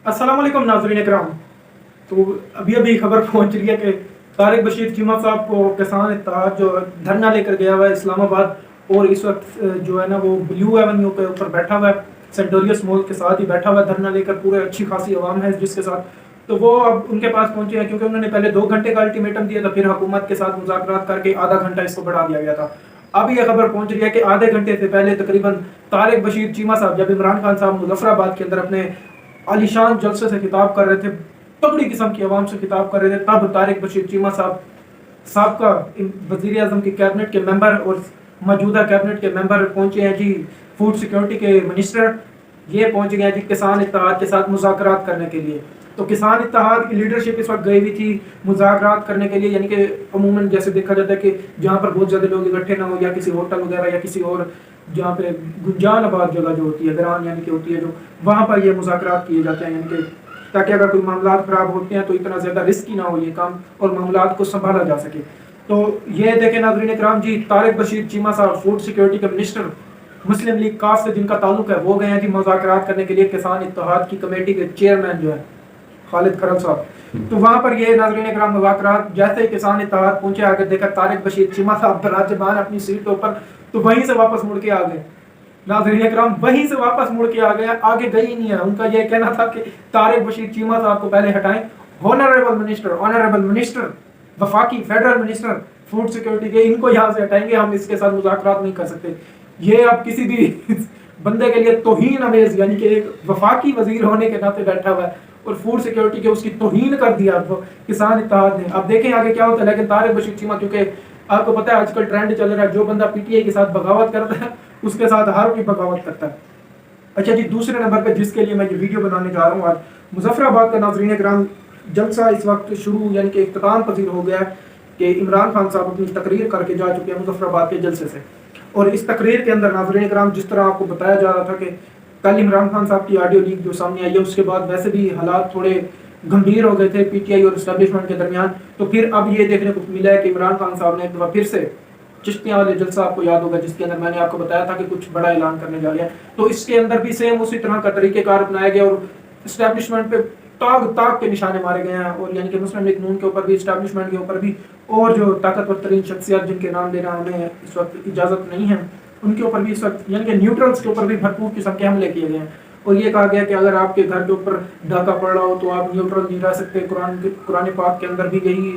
अस्सलाम वालेकुम नाज़रीन इकराम। तो अभी अभी खबर पहुंच रही है कि तारिक बशीर चीमा साहब को किसान इत्तेहाद जो धरना लेकर गया हुआ है इस्लामाबाद, और इस वक्त जो है ना वो ब्लू एवेन्यू के ऊपर बैठा हुआ है, सेंटोरियस मॉल के साथ ही बैठा हुआ है धरना लेकर। पूरे अच्छी खासी आवाम है जिसके साथ, तो वो अब उनके पास पहुंचे हैं क्योंकि उन्होंने पहले 2 घंटे का अल्टीमेटम दिया था, फिर हुकूमत के साथ मुज़ाकरात करके आधा घंटा इसको बढ़ा दिया गया था। अब ये खबर पहुंच रही है कि आधे घंटे से पहले तकरीबन तारिक बशीर चीमा साहब, जब इमरान खान साहब मुजफ्फराबाद के अंदर अपने आलिशान जलसे से खिताब कर रहे थे, तगड़ी किस्म की आवाम से खिताब कर रहे थे, तब तारिक बशीर चीमा साहब साबका वजीर आजम के कैबिनेट के मेंबर और मौजूदा कैबिनेट के मेंबर पहुंचे हैं जी, फूड सिक्योरिटी के मिनिस्टर ये पहुंच गए हैं जी किसान इत्तेहाद के साथ मुज़ाकरात करने के लिए। तो किसान इत्तेहाद की लीडरशिप इस वक्त गई हुई थी मुज़ाकरात करने के लिए, यानी कि अमूमन जैसे देखा जाता है कि जहाँ पर बहुत ज़्यादा लोग इकट्ठे ना हो, या किसी होटल वगैरह या किसी और जहाँ पे गुंजानाबाद जगह जो होती है, गरान यानी कि होती है जो, वहाँ पर ये मुज़ाकरात किए जाते हैं, यानी कि ताकि अगर कोई मामला ख़राब होते हैं तो इतना ज़्यादा रिस्की ना हो ये काम और मामला को संभाला जा सके। तो ये देखें नाज़रीन इकराम जी, तारिक बशीर चीमा साहब फूड सिक्योरिटी के मिनिस्टर मुस्लिम लीग काफ से जिनका ताल्लुक है, वो गए हैं जी मुज़ाकरात करने के लिए किसान इत्तेहाद की कमेटी के चेयरमैन जो है खालिद खरम साहब। तो वहाँ पर ये नाज़रीन इकराम मुज़ाकरात, जैसे ही किसान इत्तेहाद पहुंचे, आगे देखा तारिक बशीर चीमा साहब विराजमान अपनी सीट के ऊपर, तो वहीं से वापस मुड़ के आ गए नाज़रीन इकराम, वहीं से वापस मुड़ के आ गया, आगे गई ही नहीं है। उनका यह कहना था कि तारिक बशीर चीमा साहब को पहले हटाएं, ऑनरेबल मिनिस्टर वफाकी फेडरल मिनिस्टर फूड सिक्योरिटी के, इनको यहाँ से हटाएंगे, हम इसके साथ मुज़ाकरात नहीं कर सकते। ये अब किसी भी बंदे के लिए तौहीन अमेज, यानी कि एक वफाकी वजीर होने के नाते बैठा हुआ है और फूड सिक्योरिटी के उसकी तौहीन कर दिया किसान इत्तेहाद ने। अब देखें आगे क्या होता है। लेकिन तारिक बशीर चीमा, क्योंकि आपको पता है आजकल ट्रेंड चल रहा है, जो बंदा पीटीआई के साथ बगावत करता है उसके साथ हर कोई बगावत करता है। अच्छा जी, दूसरे नंबर पे जिसके लिए मैं ये वीडियो बनाने जा रहा हूँ आज, मुजफ्फराबाद का नाज़रीन इकराम जलसा इस वक्त शुरू यानी कि इख्तिताम पजीर हो गया है कि इमरान खान साहब अपनी तकरीर करके जा चुके हैं मुजफ्फराबाद के जलसे से। और इस तकरीर के अंदर नाज़रीन इकराम जिस तरह आपको बताया जा रहा था कि कल इमरान खान साहब की ऑडियो लीक जो सामने आई है, उसके बाद वैसे भी हालात थोड़े गंभीर हो गए थे पीटीआई और इस्टेब्लिशमेंट के दरमियान। तो फिर अब ये देखने को मिला है कि इमरान खान साहब ने एक दफ़ा फिर से चिश्तियाँ वाले जलसा, आपको याद होगा, जिसके अंदर मैंने आपको बताया था कि कुछ बड़ा ऐलान करने जा रहे हैं, तो इसके अंदर भी सेम उसी तरह का तरीक़ेकार अपनाया गया और इस्टेब्लिशमेंट पे ताक ताक के निशाने मारे गए हैं। और यानी कि मुस्लिम लीग नून के ऊपर भी, इस्टेब्लिशमेंट के ऊपर भी, और जो ताकतवर तरीन शख्सियत जिनके नाम लेना हमें इस वक्त इजाज़त नहीं है, उनके ऊपर भी इस वक्त यानी कि न्यूट्रल्स के ऊपर भी भरपूर किस्म के हमले किए गए हैं। और ये कहा गया कि अगर आपके घर के ऊपर डाका पड़ रहा हो तो आप न्यूट्रल नहीं रह सकते। कुरान पाक के अंदर भी यही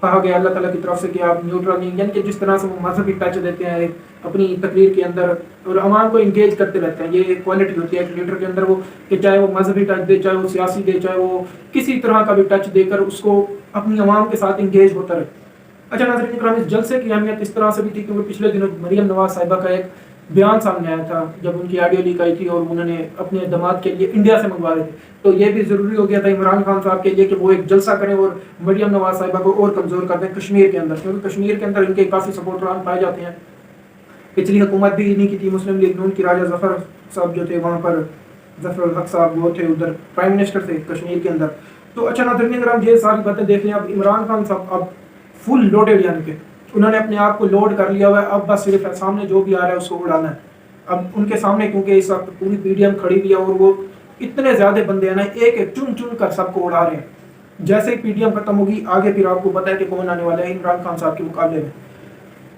कहा गया अल्लाह ताला की तरफ से कि आप न्यूट्रल नहीं, यानी कि जिस तरह से वो मजहबी टच देते हैं अपनी तकरीर के अंदर और अवाम को इंगेज करते रहते हैं, ये एक क्वालिटी होती है एक लीडर के अंदर, वो कि चाहे वो मजहबी टच दे, चाहे वो सियासी दे, चाहे वो किसी तरह का भी टच देकर उसको अपनी अवाम के साथ इंगेज होता रहे। अच्छा नाज़रीन इकराम, इस जलसे की अहमियत इस तरह से भी थी क्योंकि पिछले दिनों मरियम नवाज साहिबा का एक बयान सामने आया था जब उनकी ऑडियो लीक आई थी और उन्होंने अपने दामाद के लिए इंडिया से मंगवा रहे थे। तो ये भी ज़रूरी हो गया था इमरान खान साहब के लिए कि वो एक जलसा करें और मरियम नवाज साहिबा को और कमज़ोर कर दें कश्मीर के अंदर, क्योंकि कश्मीर के अंदर इनके काफ़ी सपोर्टरान पाए जाते हैं। पिछली हुकूमत भी इन्हीं की थी, मुस्लिम लीग नून की। राजा जफर साहब जो थे वहाँ पर, जफर हक साहब वो थे उधर प्राइम मिनिस्टर थे कश्मीर के अंदर। तो अच्छा नाज़रीन इकराम, ये सारी बातें देख लें। अब इमरान खान साहब अब फुल लोडेड, यानी कि उन्होंने अपने आप को लोड कर लिया हुआ है। अब बस सिर्फ सामने जो भी आ रहा है उसको उड़ाना है। अब उनके सामने क्योंकि इस वक्त पूरी पीडीएम खड़ी हुई है और वो इतने ज़्यादा बंदे हैं ना, एक एक चुन चुन कर सबको उड़ा रहे हैं। जैसे ही पीडीएम खत्म होगी आगे फिर आपको पता है कि कौन आने वाला है इमरान खान साहब के मुकाबले में।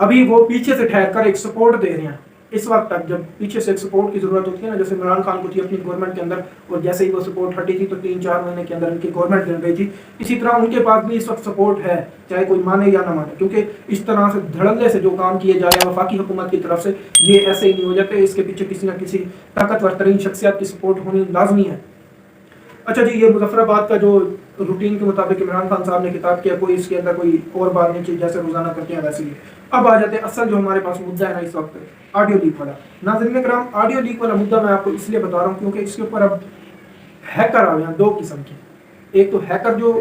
अभी वो पीछे से ठहर कर एक सपोर्ट दे रहे हैं इस वक्त तक, जब पीछे से एक सपोर्ट की ज़रूरत होती है ना, जैसे इमरान खान को थी अपनी गवर्नमेंट के अंदर, और जैसे ही वो सपोर्ट हटी थी तो 3-4 महीने के अंदर उनकी गवर्नमेंट गिर गई थी। इसी तरह उनके पास भी इस वक्त सपोर्ट है, चाहे कोई माने या ना माने, क्योंकि इस तरह से धड़ल्ले से जो काम किए जा रहे हैं वफाकी हुकूमत की तरफ से, ये ऐसे ही नहीं हो जाते। इसके पीछे किसी न किसी ताकतवर तरीन शख्सियत की सपोर्ट होनी लाजमी है। अच्छा जी, ये मुजफ्फराबाद का जो रूटीन के मुताबिक इमरान खान साहब ने खिताब किया, कोई इसके अंदर कोई और बात नहीं की, जैसे रोजाना करते हैं वैसे ही। अब आ जाते हैं असल जो हमारे पास मुद्दा है ना इस वक्त, ऑडियो लीक वाला। नाज़रीन इकराम, ऑडियो लीक वाला मुद्दा मैं आपको इसलिए बता रहा हूँ क्योंकि इसके ऊपर अब हैकर आ गए हैं दो किस्म के। एक तो हैकर जो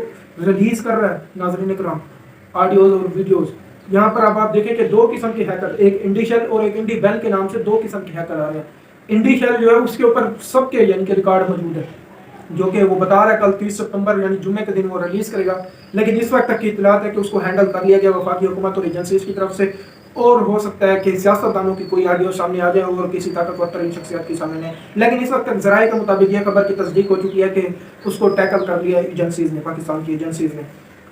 रिलीज कर रहा है नाज़रीन इकराम ऑडियोज और वीडियोज, यहाँ पर अब आप देखें कि दो किस्म के हैकर, एक इंडिशेल और एक इंडी बेल के नाम से दो किस्म के हैकर आ रहे हैं। इंडिशेल जो है उसके ऊपर सबके यानी कि रिकॉर्ड मौजूद है, जो कि वो बता रहा है कल 30 सितंबर यानी जुम्मे के दिन वो रिलीज करेगा। लेकिन इस वक्त तक की इतलात है कि उसको हैंडल कर लिया गया वफाकी हुकूमत और एजेंसीज की तरफ से, اور ہو سکتا ہے کہ سیاستدانوں کی کوئی آڈیو سامنے آ جائے اور کسی طاقتور ترین شخصیت کی سامنے نہیں، لیکن اس وقت تک ذرائع کے مطابق یہ خبر کی تصدیق ہو چکی ہے کہ اس کو ٹیکل کر لیا ایجنسیز نے، پاکستان کی ایجنسیز نے۔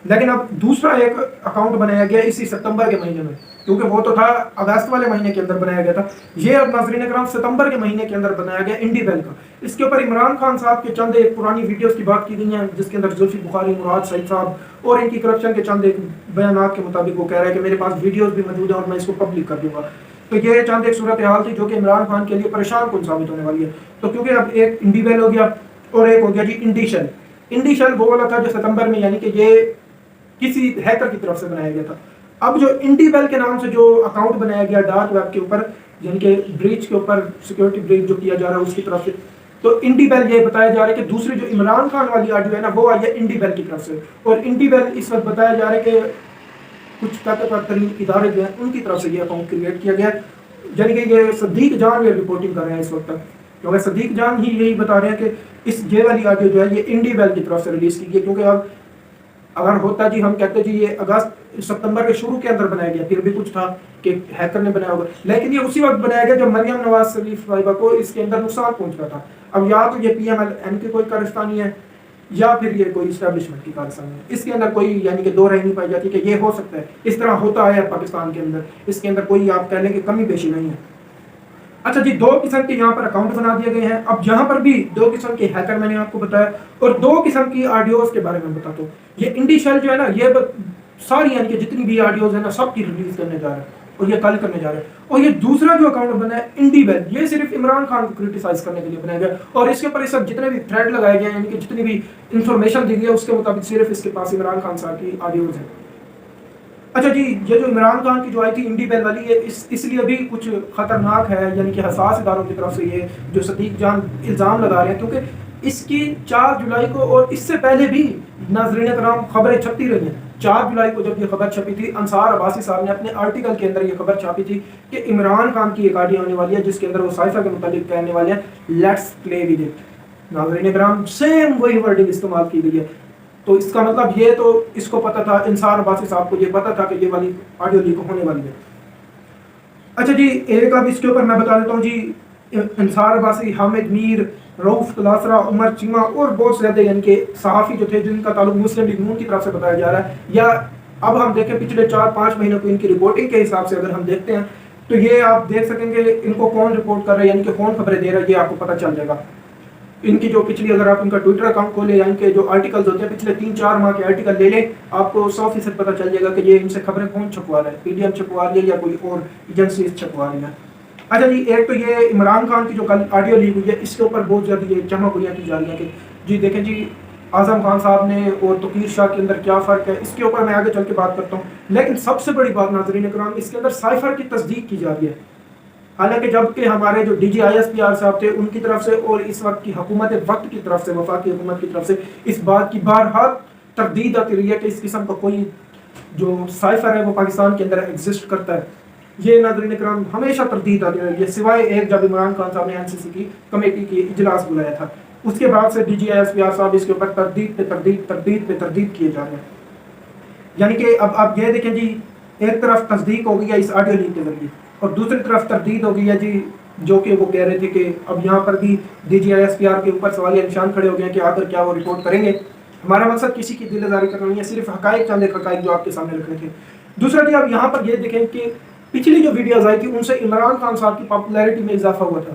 لیکن اب دوسرا ایک اکاؤنٹ بنایا گیا اسی ستمبر کے مہینے میں، کیونکہ وہ تو تھا اگست والے مہینے کے اندر بنایا گیا تھا، یہ اب ناظرین کرام ستمبر کے مہینے کے اندر بنایا گیا انڈی بیل کا۔ اس کے اوپر عمران خان صاحب کے چند ایک پرانی ویڈیوز کی بات کی گئی ہیں، جس کے اندر زلفی بخاری، مراد سعید صاحب اور ان کی کرپشن کے چند ایک بیانات کے مطابق وہ کہہ رہا ہے کہ میرے پاس ویڈیوز بھی موجود ہیں اور میں اس کو پبلک کر دوں گا۔ تو یہ چند ایک صورتحال تھی جو کہ عمران خان کے لیے پریشان کن ثابت ہونے والی ہے۔ تو کیونکہ اب ایک انڈی بیل ہو گیا اور ایک ہو گیا جی انڈی شیل۔ انڈی شیل وہ والا تھا جو ستمبر میں، یعنی کہ یہ کسی ہیکر کی طرف سے بنایا گیا تھا۔ اب جو انڈی بیل کے نام سے جو اکاؤنٹ بنایا گیا ڈارک ویب کے اوپر، یعنی کہ بریچ کے اوپر سیکورٹی بریچ جو کیا جا رہا ہے اس کی طرف سے، تو انڈی بیل یہ بتایا جا رہا ہے کہ دوسری جو عمران خان والی آڈیو ہے نا وہ آئی ہے انڈی بیل کی طرف سے، اور انڈی بیل اس وقت بتایا جا رہا ہے کہ کچھ طاقتور ترین ادارے جو ہیں ان کی طرف سے یہ اکاؤنٹ کریٹ کیا گیا ہے، یعنی کہ یہ صدیق جان یہ رپورٹنگ کر رہے ہیں اس وقت تک، کیونکہ صدیق جان ہی یہی بتا رہے ہیں کہ اس یہ والی آڈیو جو ہے یہ انڈی بیل کی طرف سے ریلیز کی گئی، کیونکہ اب اگر ہوتا جی ہم کہتے جی یہ اگست ستمبر کے شروع کے اندر بنایا گیا، پھر بھی کچھ تھا کہ ہیکر نے بنایا ہوگا، لیکن یہ اسی وقت بنایا گیا جب مریم نواز شریف صاحبہ کو اس کے اندر نقصان پہنچ رہا تھا۔ اب یا تو یہ پی ایم ایل این کی کوئی کارستانی ہے یا پھر یہ کوئی اسٹیبلشمنٹ کی کارستانی ہے، اس کے اندر کوئی یعنی کہ دو رائے نہیں پائی جاتی کہ یہ ہو سکتا ہے، اس طرح ہوتا ہے پاکستان کے اندر، اس کے اندر کوئی آپ کہہ لیں کہ کمی بیشی نہیں ہے۔ اچھا جی، دو قسم کے یہاں پر اکاؤنٹ بنا دیے گئے ہیں۔ اب یہاں پر بھی دو قسم کے ہیکر میں نے آپ کو بتایا، اور دو قسم کی آڈیوز کے بارے میں بتاتا ہوں۔ یہ انڈی شیل جو ہے نا یہ ساری یعنی کہ جتنی بھی آڈیوز ہیں نا سب کی ریلیز کرنے جا رہا ہے اور یہ کل کرنے جا رہا ہے۔ اور یہ دوسرا جو اکاؤنٹ بنا ہے انڈی بیل، یہ صرف عمران خان کو کرٹیسائز کرنے کے لیے بنایا گیا، اور اس کے اوپر اس وقت جتنے بھی تھریڈ لگائے گئے ہیں، یعنی کہ جتنی بھی انفارمیشن دی گئی ہے اس کے مطابق صرف اس کے پاس عمران خان صاحب کی آڈیوز ہیں۔ اچھا جی، یہ جو عمران خان کی جو آئی تھی انڈی بیل والی، یہ اس لیے بھی کچھ خطرناک ہے، یعنی کہ حساس اداروں کی طرف سے یہ جو صدیق جان الزام لگا رہے ہیں، کیونکہ اس کی 4 جولائی کو اور اس سے پہلے بھی ناظرین کرام خبریں چھپتی رہی ہیں۔ 4 جولائی کو جب یہ خبر چھپی تھی، انصار عباسی صاحب نے اپنے آرٹیکل کے اندر یہ خبر چھاپی تھی کہ عمران خان کی ایک آڈیو آنے والی ہے جس کے اندر وہ سائفہ کے متعلق کہنے والے ہیں لیٹس پلے ود اٹ۔ ناظرین کرام سیم وہی ورڈنگ استعمال کی گئی ہے، تو اس کا مطلب یہ تو اس کو پتا تھا، انصار عباسی صاحب کو یہ پتا تھا کہ یہ والی آڈیو لیک ہونے والی ہے۔ اچھا جی، ایک اب اس کے اوپر میں بتا دیتا ہوں جی، انصار عباسی، حامد میر، رؤف تلاسرا، عمر چیمہ اور بہت زیادہ یعنی کہ صحافی جو تھے جن کا تعلق مسلم لیگ نون کی طرف سے بتایا جا رہا ہے، یا اب ہم دیکھیں پچھلے 4-5 مہینوں کو ان کی رپورٹنگ کے حساب سے اگر ہم دیکھتے ہیں تو یہ آپ دیکھ سکیں گے ان کو کون رپورٹ کر رہا ہے، یعنی کہ کون خبریں دے رہا ہے، یہ آپ کو پتہ چل جائے گا۔ ان کی جو پچھلی اگر آپ ان کا ٹویٹر اکاؤنٹ کھولیں یا ان کے جو آرٹیکلز ہوتے ہیں پچھلے 3-4 ماہ کے آرٹیکل لے لیں، آپ کو 100% پتہ چل جائے گا کہ یہ ان سے خبریں کون چھپوا رہا ہے، پی ڈی ایم چھپوا رہی ہے یا کوئی اور ایجنسی چھپوا رہی ہے۔ اچھا جی، ایک تو یہ عمران خان کی جو کل آڈیو لیک ہوئی ہے اس کے اوپر بہت زیادہ یہ جمع گوریاں کی جا رہی ہیں کہ جی دیکھیں جی اعظم خان صاحب نے اور توقیر شاہ کے اندر کیا فرق ہے، اس کے اوپر میں آگے چل کے بات کرتا ہوں۔ لیکن سب سے بڑی بات ناظرین کرام، اس کے اندر سائفر کی تصدیق کی جا رہی ہے، حالانکہ جب کہ ہمارے جو D G I S P R صاحب تھے ان کی طرف سے اور اس وقت کی حکومت وقت کی طرف سے، وفاقی حکومت کی طرف سے اس بات کی بارہا تردید آتی رہی ہے کہ اس قسم کا کوئی جو سائفر ہے وہ پاکستان کے اندر ایگزسٹ کرتا ہے۔ یہ ناظرین کرام ہمیشہ تردید آتی رہی ہے، سوائے ایک جب عمران خان صاحب نے این سی سی کی کمیٹی کی اجلاس بلایا تھا، اس کے بعد سے D G I S P R صاحب اس کے اوپر تردید پہ تردید کیے جا رہے ہیں۔ یعنی کہ اب آپ یہ دیکھیں جی، ایک طرف تصدیق ہو گئی ہے اس آڈیو لیک کے ذریعے اور دوسری طرف تردید ہو گئی ہے جی، جو کہ وہ کہہ رہے تھے کہ اب یہاں پر بھی D G I S P R کے اوپر سوالیہ نشان کھڑے ہو گئے ہیں کہ آخر کیا وہ رپورٹ کریں گے۔ ہمارا مقصد کسی کی دل آزاری کرنا نہیں ہے، صرف حقائق، چند ایک حقائق جو آپ کے سامنے رکھنے تھے۔ دوسرا جی، آپ یہاں پر یہ دیکھیں کہ پچھلی جو ویڈیوز آئی تھی ان سے عمران خان صاحب کی پاپولیرٹی میں اضافہ ہوا تھا،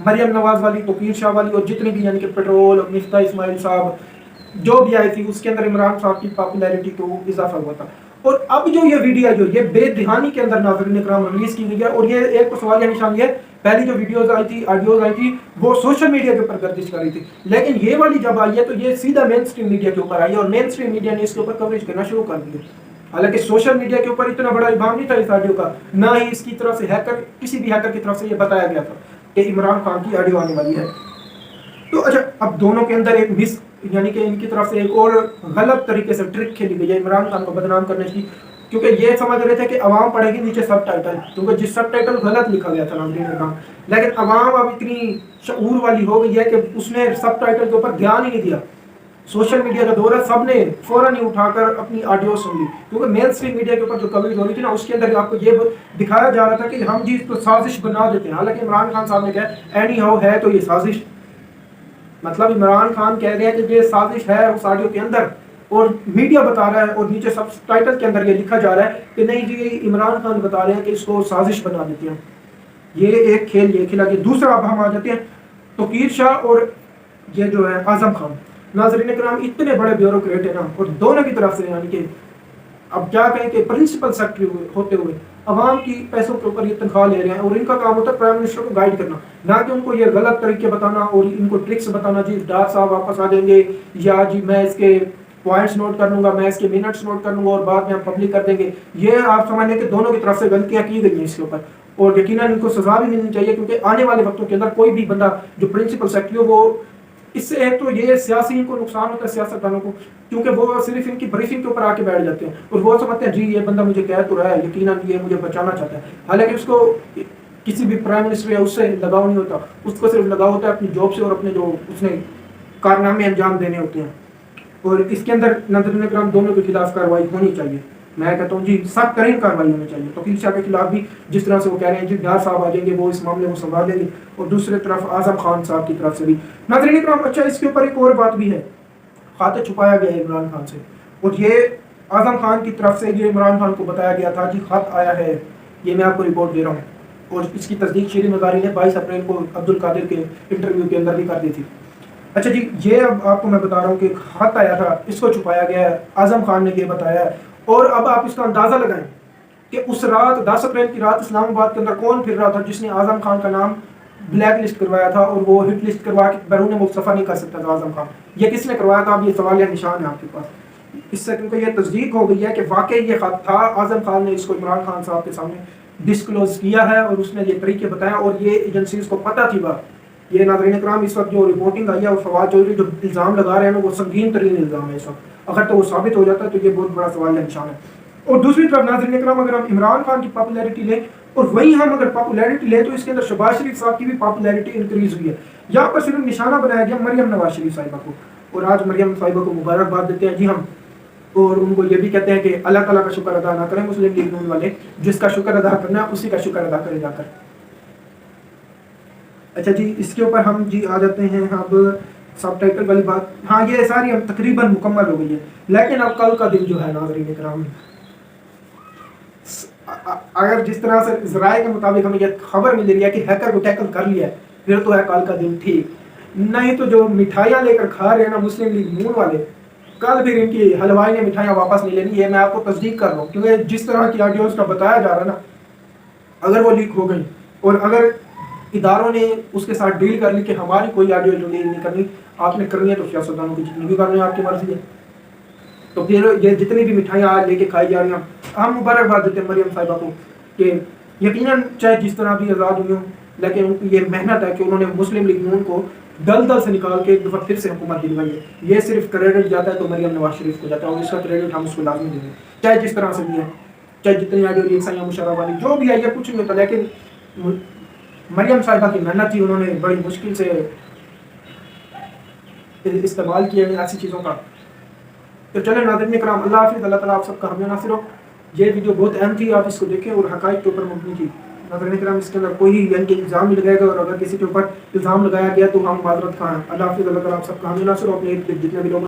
مریم نواز والی، توقیر شاہ والی اور جتنی بھی یعنی کہ پیٹرول، مفتاح اسماعیل صاحب جو بھی آئی تھی اس کے اندر عمران صاحب کی پاپولیرٹی کو اضافہ ہوا تھا۔ اور اب جو یہ ویڈیو یہ بے دہانی کے اندر ناظرین کرام ریلیز کی گئی ہے، اور یہ ایک تو سوالیہ نشان یہ پہلی جو ویڈیوز آئی تھی، آڈیوز آئی تھی، وہ سوشل میڈیا کے اوپر گردش کر رہی تھی، لیکن یہ والی جب آئی ہے تو یہ سیدھا مین اسٹریم میڈیا کے اوپر آئی ہے اور مین اسٹریم میڈیا نے اس کے اوپر کوریج کرنا شروع کر دی ہے۔ حالانکہ سوشل میڈیا کے اوپر اتنا بڑا الزام نہیں تھا اس آڈیو کا، نہ ہی اس کی طرف سے ہیکر، کسی بھی ہیکر کی طرف سے یہ بتایا گیا تھا کہ عمران خان کی آڈیو آنے والی ہے۔ تو اچھا، اب دونوں کے اندر ایک مس یعنی کہ ان کی طرف سے ایک اور غلط طریقے سے ٹرک کھیلی گئی ہے عمران خان کو بدنام کرنے کی، کیونکہ یہ سمجھ رہے تھے کہ عوام پڑھے گی نیچے سب ٹائٹل، کیونکہ جس سب ٹائٹل غلط لکھا گیا تھا ناظرین کرام، لیکن عوام اب اتنی شعور والی ہو گئی ہے کہ اس نے سب ٹائٹل کے اوپر دھیان ہی نہیں دیا، सोशल मीडिया का दौर है, सबने फौरन ही उठाकर अपनी ऑडियो सुन ली, क्योंकि मेन स्ट्रीम मीडिया के ऊपर जो कवरेज हो रही थी ना, उसके अंदर आपको ये दिखाया जा रहा था कि हम जी इसको साजिश बना देते हैं। हालांकि इमरान खान साहब ने कहा एनी हाउ है तो ये साजिश, मतलब इमरान खान कह रहे हैं कि ये साजिश है उस ऑडियो के अंदर, और मीडिया बता रहा है और नीचे सब टाइटल के अंदर ये लिखा जा रहा है कि नहीं जी इमरान खान बता रहे हैं कि इसको साजिश बना देते हैं। ये एक खेल ये खिला गया। दूसरा अब हम आ जाते हैं तौकीर शाह और ये जो है आजम खान। नाज़रीन किराम, इतने बड़े ब्यूरोक्रेट है ना, और दोनों की तरफ से, यानी कि अब क्या कहें कि प्रिंसिपल सेक्रेटरी होते हुए अवाम की पैसों के ऊपर ये तनख्वाह ले रहे हैं, और इनका काम होता है प्राइम मिनिस्टर को गाइड करना, ना कि उनको ये गलत तरीके बताना और इनको ट्रिक्स बताना, जी डार साहब वापस आ जाएंगे, या जी मैं इसके पॉइंट्स नोट कर लूंगा, मैं इसके मिनट्स नोट कर लूंगा और बाद में हम पब्लिक कर देंगे। ये आप समझ लें कि दोनों की तरफ से गलतियां की गई हैं इसके ऊपर, और यकीनन इनको सजा भी मिलनी चाहिए, क्योंकि आने वाले वक्तों के अंदर कोई भी बंदा जो प्रिंसिपल सेक्रेटरी हो, वो इससे एक तो ये सियासी को नुकसान होता है, सियासतदानों को, क्योंकि वो सिर्फ इनकी ब्रीफिंग के ऊपर आके बैठ जाते हैं और वो समझते हैं जी ये बंदा मुझे कह तो रहा है, यकीनन ये मुझे बचाना चाहता है, हालांकि उसको किसी भी प्राइम मिनिस्टर या उससे लगाव नहीं होता, उसको सिर्फ लगाव होता है अपनी जॉब से और अपने जो उसने कारनामे अंजाम देने होते हैं। और इसके अंदर नाज़रीन किराम दोनों के खिलाफ कार्रवाई होनी चाहिए। मैं कहता हूँ जी सख्त तरीन कार्रवाई होनी चाहिए। तौकीर शाह के खिलाफ भी जिस तरह से वो कह रहे हैं जी डार साहब आ जाएंगे, वो इस मामले को संभाल लेंगे, और दूसरी तरफ आजम खान साहब की तरफ से भी। नाज़रीन किराम, अच्छा इसके ऊपर एक और बात भी है, खाते छुपाया गया है इमरान खान से, और ये आजम खान की तरफ से ये इमरान खान को बताया गया था जी खत आया है, ये मैं आपको रिपोर्ट दे रहा हूँ, और इसकी तस्दीक शेरी मज़ारी ने 22 अप्रैल को अब्दुल कादिर के इंटरव्यू के अंदर भी कर दी थी। अच्छा जी, ये अब आपको मैं बता रहा हूँ कि खत आया था, इसको छुपाया गया है, आजम खान ने ये बताया है, और अब आप इसका अंदाज़ा लगाएं कि उस रात 10 अप्रैल की रात इस्लामाबाद के अंदर कौन फिर रहा था जिसने आजम खान का नाम ब्लैक लिस्ट करवाया था, और वो हिट लिस्ट करवा के बैरून मुल्क सफ़र नहीं कर सकता था आजम खान। ये किसने करवाया था? अब ये सवाल या निशान है आपके पास। इससे क्योंकि ये तस्दीक हो गई है कि वाकई ये खत था, आजम खान ने इसको इमरान खान साहब के सामने डिस्क्लोज किया है और उसने ये तरीके बताया, और ये एजेंसीज को पता थी बात। ये नाज़रीन किराम, इस वक्त जो रिपोर्टिंग आई है और फवाद चौधरी जो इल्ज़ाम लगा रहे हैं ना, वो संगीन तरीन इल्ज़ाम है इस वक्त, अगर तो वो साबित हो जाता है तो ये बहुत बड़ा सवाल या निशान है। और दूसरी तरफ नाज़रीन किराम, अगर हम इमरान खान की पॉपुलैरिटी लें और वहीं हम अगर पॉपुलैरिटी लें तो इसके अंदर शहबाज शरीफ साहब की भी पॉपुलैरिटी इंक्रीज हुई है। यहाँ पर सिर्फ निशाना बनाया गया मरियम नवाज शरीफ साहिबा को, और आज मरियम साहिबा को मुबारकबाद देते हैं जी हम, और उनको ये भी कहते हैं कि अल्लाह ताला का शुक्र अदा ना करें मुस्लिम लीग नून वाले, जिसका शुक्र अदा करना है उसी का शुक्र अदा करे जाकर। अच्छा जी, इसके ऊपर हम जी आ जाते हैं अब सब टाइटल वाली बात। हाँ, ये सारी अब तकरीबन मुकम्मल हो गई है, लेकिन अब कल का दिन जो है नाज़रीन किराम, अगर जिस तरह से ज़राए के मुताबिक हमें यह खबर मिल रही है कि हैकर को टैकल कर लिया है, फिर तो है कल का दिन ठीक, नहीं तो जो मिठाइयाँ लेकर खा रहे हैं ना मुस्लिम लीग नून वाले, कल फिर इनकी हलवाई ने मिठाइयाँ वापस नहीं लेनी। ये मैं आपको तस्दीक कर रहा हूँ, क्योंकि जिस तरह की ऑडियोज़ का बताया जा रहा है ना, अगर वो लीक हो गई और अगर इदारों ने उसके साथ डील कर ली कि हमारी कोई ऑडियो डील नहीं करनी, आपने करनी है तो सियासतदानों की जितनी भी करनी है आपकी मर्जी है, तो फिर ये जितनी भी मिठाइयाँ आज लेके खाई जा रही हैं, हम मुबारकबाद देते हैं मरियम साहिबा को कि यकीनन चाहे जिस तरह भी आज़ाद हुई हो, लेकिन उनकी ये मेहनत है कि उन्होंने मुस्लिम लीग नून को दलदल से निकाल के एक दफ़ा फिर से हुकूमत दिलवाई है। ये सिर्फ क्रेडिट जाता है तो मरियम नवाज शरीफ को जाता है, और इसका क्रेडिट हम उसको लाजमी देंगे, चाहे जिस तरह से भी है, चाहे जितनी ऑडियो लीक्स आई मुशर्रफ वाली जो भी आई है, कुछ नहीं होता, लेकिन मरियम साहिबा की मेहनत थी, उन्होंने बड़ी मुश्किल से इस्तेमाल किया ऐसी चीज़ों का। तो चले नाज़रीन किराम, अल्लाह हाफ़िज़, अल्लाह ताला आप सबका हमें नासिर हो। ये वीडियो बहुत अहम थी, आप इसको देखें और हक़ाइक़ के ऊपर मबनी थी। नाज़रीन किराम, इसके अंदर कोई यानी कि इल्ज़ाम नहीं लगाएगा, और अगर किसी के ऊपर इल्ज़ाम लगाया गया तो हम माज़रत खां हैं। अल्लाह हाफ़िज़, अल्लाह ताला आप सबका हमें नासिर हो। अपने जितने भी लोग